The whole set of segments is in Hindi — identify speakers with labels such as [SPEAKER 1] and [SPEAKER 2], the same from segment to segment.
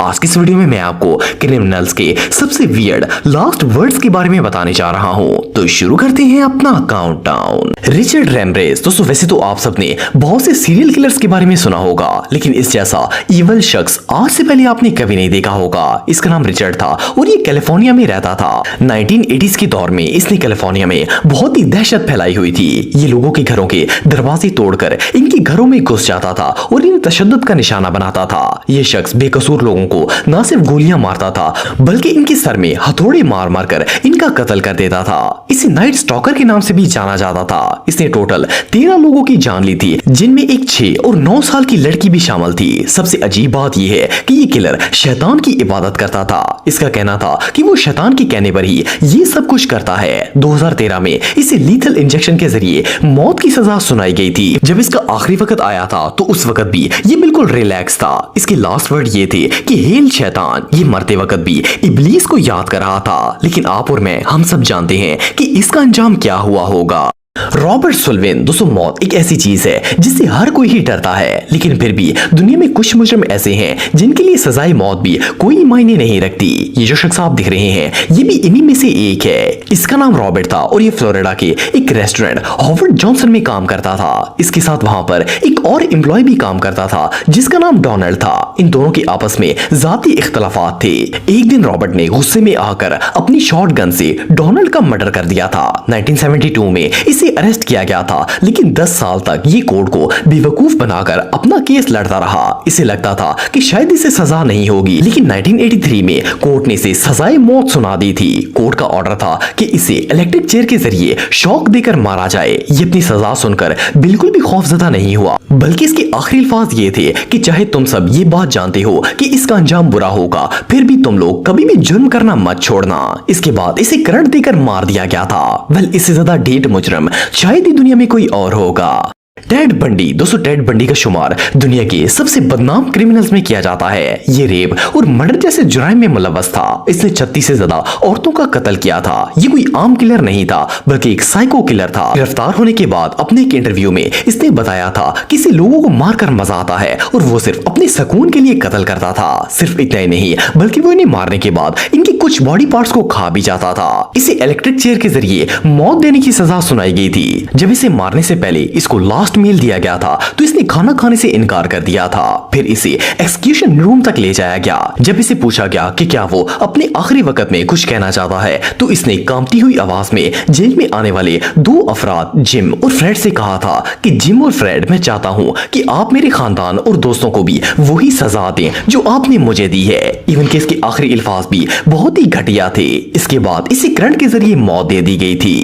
[SPEAKER 1] आज की इस वीडियो में मैं आपको क्रिमिनल्स के सबसे वियर्ड लास्ट वर्ड्स के बारे में बताने जा रहा हूं। तो शुरू करते हैं अपना काउंटडाउन। रिचर्ड रैमरेस। दोस्तों वैसे तो आप सबने बहुत से सीरियल किलर्स के बारे में सुना होगा, लेकिन इस जैसा इवल शख्स आज से पहले आपने कभी नहीं देखा होगा। इसका नाम रिचर्ड था और ये कैलिफोर्निया में रहता था। 1980s के दौर में इसने कैलिफोर्निया में बहुत ही दहशत फैलाई हुई थी। ये लोगों के घरों के दरवाजे तोड़कर इनके घरों में घुस जाता था और इन्हें तशद्दुद का निशाना बनाता था। ये शख्स बेकसूर लोगों को न सिर्फ गोलियां मारता था बल्कि इनके सर में हथौड़े मार मार कर इनका कत्ल कर देता था। इसे नाइट स्टॉकर के नाम से भी जाना जाता था। इसने टोटल 13 लोगों की जान ली थी, जिनमें एक 6 और 9 साल की लड़की भी शामिल थी। सबसे अजीब बात यह है कि ये किलर शैतान की इबादत करता था। इसका कहना था कि वो शैतान के कहने पर ही ये सब कुछ करता है। 2013 में इसे लीथल इंजेक्शन के जरिए मौत की सजा सुनाई गई थी। जब इसका आखिरी वक्त आया था तो उस वक्त भी ये बिल्कुल रिलैक्स था। इसके लास्ट वर्ड ये थे कि हेल शैतान। ये मरते वक्त भी इब्लीस को याद कर रहा था। लेकिन आप और मैं हम सब जानते हैं कि इसका अंजाम क्या हुआ होगा। रॉबर्ट सुल्वेन। दोस्तों मौत एक ऐसी चीज है जिससे हर कोई ही डरता है, लेकिन फिर भी दुनिया में कुछ मुजरिम ऐसे हैं जिनके लिए सजाए मौत भी कोई मायने नहीं रखती। ये जो शख्स आप दिख रहे हैं ये भी इन्हीं में से एक है। इसका नाम रॉबर्ट था और ये फ्लोरिडा के एक रेस्टोरेंट हॉवर्ड जॉनसन में काम करता था। इसके साथ वहां पर एक और एम्प्लॉय भी काम करता था जिसका नाम डोनाल्ड था। इन दोनों के आपस में जाती इख्तलाफात थे। एक दिन रॉबर्ट ने गुस्से में आकर अपनी शॉटगन से डोनाल्ड का मर्डर कर दिया था। 1972 में इसे अरेस्ट किया गया था, लेकिन 10 साल तक ये कोर्ट को बेवकूफ बनाकर अपना केस लड़ता रहा। इसे लगता था कि शायद इसे सजा नहीं होगी, लेकिन 1983 में कोर्ट ने इसे सजाए मौत सुना दी थी। कोर्ट का ऑर्डर था कि इसे इलेक्ट्रिक चेयर के जरिए शॉक देकर मारा जाए। ये अपनी सजा सुनकर बिल्कुल भी खौफजदा नहीं हुआ, बल्कि इसके आखिरी अल्फाज ये थे कि चाहे तुम सब ये बात जानते हो कि इसका अंजाम बुरा होगा, फिर भी तुम लोग कभी भी जुर्म करना मत छोड़ना। इसके बाद इसे करंट देकर मार दिया गया था। वेल, इससे ज्यादा ढीठ मुजरिम शायद ही दुनिया में कोई और होगा। Ted Bundy. दोस्तों टेड बंडी का शुमार दुनिया के सबसे बदनाम क्रिमिनल्स में किया जाता है। ये रेप और मर्डर जैसे जुराइम में मुलव्वस था। इसने 36 से ज्यादा औरतों का कत्ल किया था। ये कोई आम किलर नहीं था बल्कि एक साइको किलर था। गिरफ्तार होने के बाद अपने एक इंटरव्यू में इसने बताया था कि इसे लोगों को मारकर मजा आता है और वो सिर्फ अपने सुकून के लिए कत्ल करता था। सिर्फ इतना ही नहीं बल्कि वो इन्हें मारने के बाद इनके कुछ बॉडी पार्ट्स को खा भी जाता था। इसे इलेक्ट्रिक चेयर के जरिए मौत देने की सजा सुनाई गई थी। जब इसे मारने से पहले इसको लास्ट मील दिया गया था तो इसने खाना खाने से इनकार कर दिया था। फिर इसे एक्सक्यूशन रूम तक ले जाया गया। जब इसे पूछा गया कि क्या वो अपने आखिरी वक्त में कुछ कहना चाहता है तो इसने कांपती हुई आवाज में जेल में आने वाले 2 अफराद जिम और फ्रेड से कहा था कि जिम और फ्रेड, मैं चाहता हूं कि आप मेरे खानदान और दोस्तों को भी वही सजा दें जो आपने मुझे दी है। इवन के इसके आखिरी अल्फाज भी बहुत ही घटिया थे। इसके बाद इसे करंट के जरिए मौत दे दी गई थी।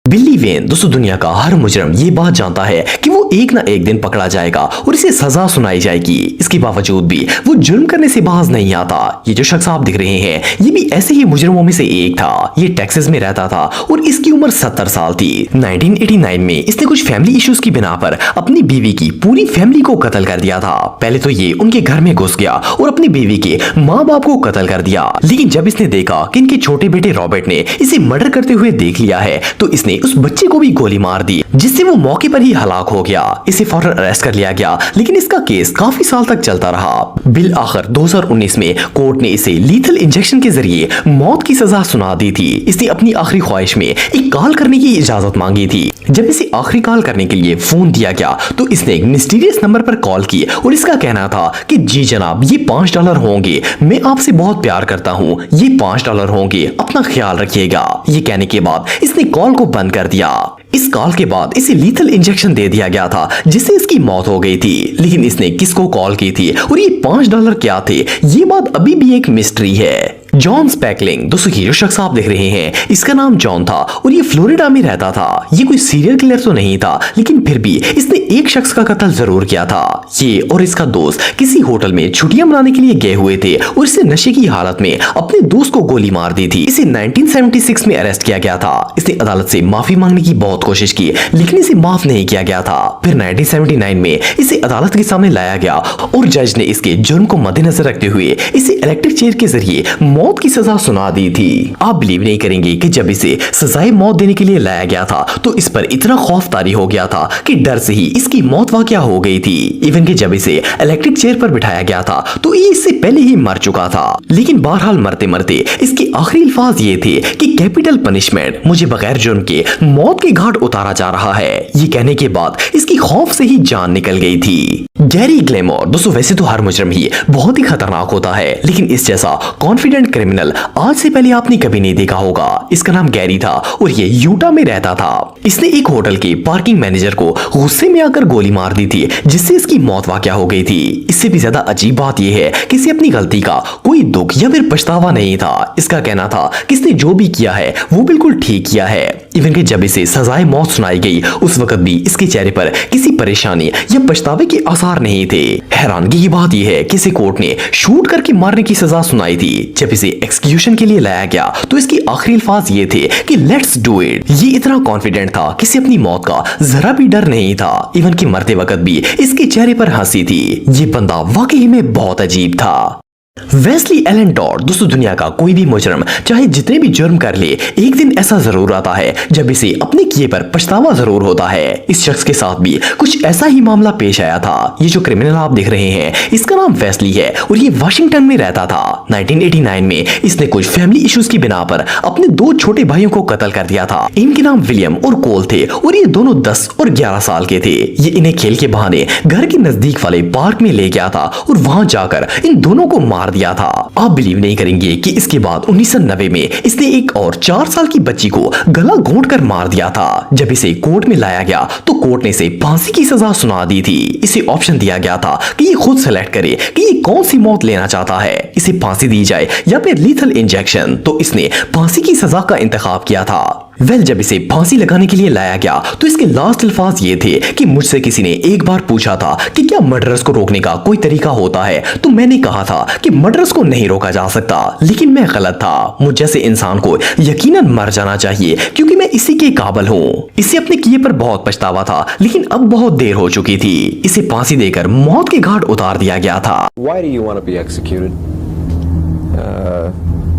[SPEAKER 1] बिल्ली वेन। दोस्तों दुनिया का हर मुजरिम ये बात जानता है कि वो एक ना एक दिन पकड़ा जाएगा और इसे सजा सुनाई जाएगी। इसके बावजूद भी वो जुर्म करने से बाज नहीं आता। ये जो शख्स आप दिख रहे हैं ये भी ऐसे ही मुजरिमों में से एक था। ये टेक्सास में रहता था और इसकी उम्र 70 साल थी। 1989 में इसने कुछ फैमिली इश्यूज की बिना पर अपनी बीवी की पूरी फैमिली को कत्ल कर दिया था। पहले तो ये उनके घर में घुस गया और अपनी बीवी के माँ बाप को कत्ल कर दिया, लेकिन जब इसने देखा कि इनके छोटे बेटे रॉबर्ट ने इसे मर्डर करते हुए देख लिया है तो इसने उस बच्चे को भी गोली मार दी, जिससे वो मौके पर ही हलाक हो गया। इसे फौरन अरेस्ट कर लिया गया, लेकिन इसका केस काफी साल तक चलता रहा। बिल आखिर 2019 में कोर्ट ने इसे लीथल इंजेक्शन के जरिए मौत की सजा सुना दी थी। इसने अपनी आखिरी ख्वाहिश में एक कॉल करने की इजाजत मांगी थी। जब इसे आखिरी कॉल करने के लिए फोन दिया गया तो इसने एक मिस्टीरियस नंबर पर कॉल की और इसका कहना था कि जी जनाब, ये $5 होंगे, मैं आपसे बहुत प्यार करता हूँ, ये $5 होंगे, अपना ख्याल रखिएगा। ये कहने के बाद इसने कॉल को बंद कर दिया। इस कॉल के बाद इसे लीथल इंजेक्शन दे दिया गया था जिससे इसकी मौत हो गई थी। लेकिन इसने किसको कॉल की थी और ये $5 क्या थे, ये बात अभी भी एक मिस्ट्री है। John spackling. दोस्तों ये जो शख्स आप देख रहे हैं इसका नाम जॉन था और ये फ्लोरिडा में रहता था। ये कोई सीरियल किलर तो नहीं था, लेकिन फिर भी इसने एक शख्स का कत्ल जरूर किया था। ये और इसका दोस्त किसी होटल में छुट्टियां मनाने के लिए गए हुए थे और इसे नशे की हालत में अपने दोस्त को गोली मार दी थी। इसे 1976 में अरेस्ट किया गया था। इसने अदालत से माफी मांगने की बहुत कोशिश की, लेकिन इसे माफ नहीं किया गया था। फिर 1979 में इसे अदालत के सामने लाया गया और जज ने इसके जुर्म को मद्देनजर रखते हुए इसे इलेक्ट्रिक चेयर के जरिए मौत की सजा सुना दी थी। आप बिलीव नहीं करेंगे कि जब इसे सजाए मौत देने के लिए लाया गया था तो इस पर इतना खौफ तारी हो गया था कि डर से ही इसकी मौत वाकया हो गई थी। इवन कि जब इसे इलेक्ट्रिक चेयर पर बिठाया गया था तो ये इससे पहले ही मर चुका था। लेकिन बहरहाल मरते मरते इसके आखिरी अल्फाज ये थे कि कैपिटल पनिशमेंट, मुझे बगैर जुर्म के मौत के घाट उतारा जा रहा है। ये कहने के बाद इसकी खौफ से ही जान निकल गई थी। गैरी ग्लेमोर, दोस्तों वैसे तो हर मुजरिम ही बहुत ही खतरनाक होता है, लेकिन इस जैसा कॉन्फिडेंट क्रिमिनल आज से पहले आपने कभी नहीं देखा होगा। इसका नाम गैरी था और ये यूटा में रहता था। इसने एक होटल के पार्किंग मैनेजर को गुस्से में आकर गोली मार दी थी, जिससे इसकी मौत वाकया हो गई थी। इससे भी ज्यादा अजीब बात यह है कि इसे अपनी गलती का कोई दुख या फिर पछतावा नहीं था। इसका कहना था कि इसने जो भी किया है वो बिल्कुल ठीक किया है। इवन कि जब इसे सजाए मौत सुनाई गई उस वक्त भी इसके चेहरे पर किसी परेशानी या पछतावे के आसार नहीं थे। हैरानगी की बात यह है कि इसे कोर्ट ने शूट करके मारने की सजा सुनाई थी। जब इसे एक्सक्यूशन के लिए लाया गया तो इसकी आखिरी अल्फाज ये थे कि लेट्स डू इट। ये इतना कॉन्फिडेंट था कि इसे अपनी मौत का जरा भी डर नहीं था। इवन कि मरते वक्त भी इसके चेहरे पर हंसी थी। ये बंदा वाकई में बहुत अजीब था। वेस्ली एलन टॉड, दोस्तों दुनिया का कोई भी मुजरिम चाहे जितने भी जुर्म कर ले, एक दिन ऐसा जरूर आता है जब इसे अपने किए पर पछतावा जरूर होता है। इस शख्स के साथ भी कुछ ऐसा ही मामला पेश आया था। ये जो क्रिमिनल आप देख रहे हैं इसका नाम वेस्ली है और ये वाशिंगटन में रहता था। 1989 में इसने कुछ फैमिली इश्यूज की बिना पर अपने 2 छोटे भाइयों को कत्ल कर दिया था। इनके नाम विलियम और कोल थे और ये दोनों 10 और 11 साल के थे। ये इन्हें खेल के बहाने घर के नजदीक वाले पार्क में ले गया था और वहां जाकर इन दोनों को मार दिया था। आप बिलीव नहीं करेंगे कि इसके बाद 1990 में इसने एक और 4 साल की बच्ची को गला घोंट कर मार दिया था। जब इसे कोर्ट में लाया गया तो कोर्ट ने इसे फांसी की सजा सुना दी थी। इसे ऑप्शन दिया गया था कि ये खुद सेलेक्ट करे कि ये कौन सी मौत लेना चाहता है, इसे फांसी दी जाए या फिर लीथल इंजेक्शन। तो इसने फांसी की सजा का इंतखाब किया था। जब इसे फांसी लगाने के लिए लाया गया तो इसके लास्ट अल्फाज ये थे कि मुझसे किसी ने एक बार पूछा था कि क्या मर्डरर्स को रोकने का कोई तरीका होता है, तो मैंने कहा था कि मर्डरर्स को नहीं रोका जा सकता, लेकिन मैं गलत था। मुझ जैसे इंसान को यकीनन मर जाना चाहिए क्योंकि मैं इसी के काबिल हूँ। इसे अपने किए पर बहुत पछतावा था, लेकिन अब बहुत देर हो चुकी थी। इसे फांसी देकर मौत के घाट उतार दिया गया था।
[SPEAKER 2] Why do you want to be executed?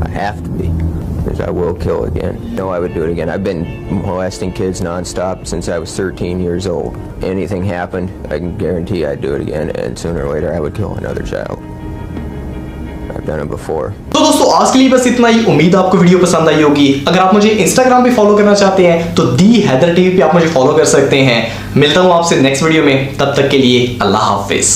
[SPEAKER 2] I have to be. Because I will kill again. No, I would do it again. I've been molesting kids nonstop since I was 13 years old. Anything happened, I can guarantee I'd do it again, and sooner or later I would kill another child. I've done it before.
[SPEAKER 3] तो दोस्तों आज के लिए बस इतना ही। उम्मीद आपको वीडियो पसंद आई होगी। अगर आप मुझे इंस्टाग्राम पे फॉलो करना चाहते हैं तो दी हैदर टीवी पे आप मुझे फॉलो कर सकते हैं। मिलता हूं आपसे नेक्स्ट वीडियो में, तब तक के लिए अल्लाह हाफिज।